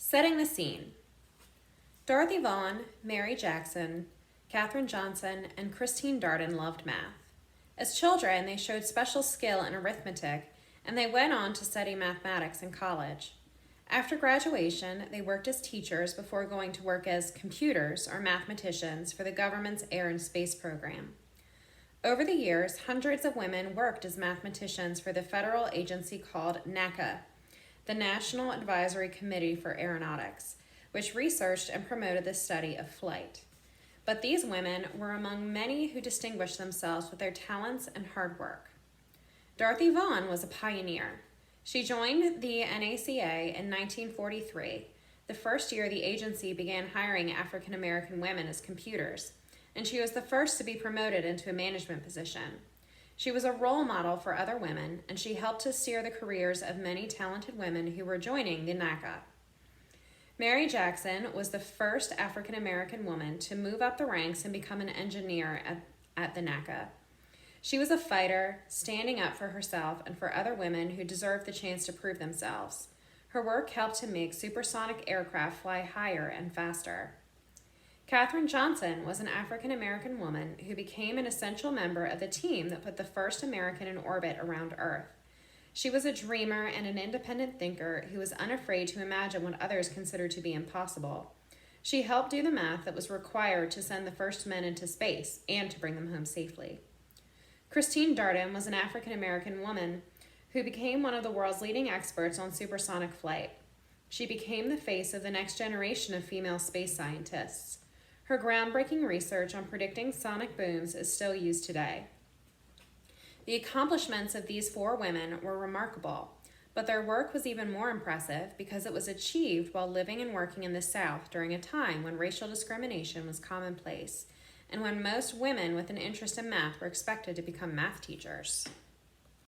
Setting the scene. Dorothy Vaughan, Mary Jackson, Katherine Johnson, and Christine Darden loved math. As children, they showed special skill in arithmetic, and they went on to study mathematics in college. After graduation, they worked as teachers before going to work as computers or mathematicians for the government's Air and Space program. Over the years, hundreds of women worked as mathematicians for the federal agency called NACA, the National Advisory Committee for Aeronautics, which researched and promoted the study of flight. But these women were among many who distinguished themselves with their talents and hard work. Dorothy Vaughan was a pioneer. She joined the NACA in 1943, the first year the agency began hiring African American women as computers, and she was the first to be promoted into a management position. She was a role model for other women, and she helped to steer the careers of many talented women who were joining the NACA. Mary Jackson was the first African American woman to move up the ranks and become an engineer at the NACA. She was a fighter, standing up for herself and for other women who deserved the chance to prove themselves. Her work helped to make supersonic aircraft fly higher and faster. Katherine Johnson was an African American woman who became an essential member of the team that put the first American in orbit around Earth. She was a dreamer and an independent thinker who was unafraid to imagine what others considered to be impossible. She helped do the math that was required to send the first men into space and to bring them home safely. Christine Darden was an African American woman who became one of the world's leading experts on supersonic flight. She became the face of the next generation of female space scientists. Her groundbreaking research on predicting sonic booms is still used today. The accomplishments of these four women were remarkable, but their work was even more impressive because it was achieved while living and working in the South during a time when racial discrimination was commonplace and when most women with an interest in math were expected to become math teachers.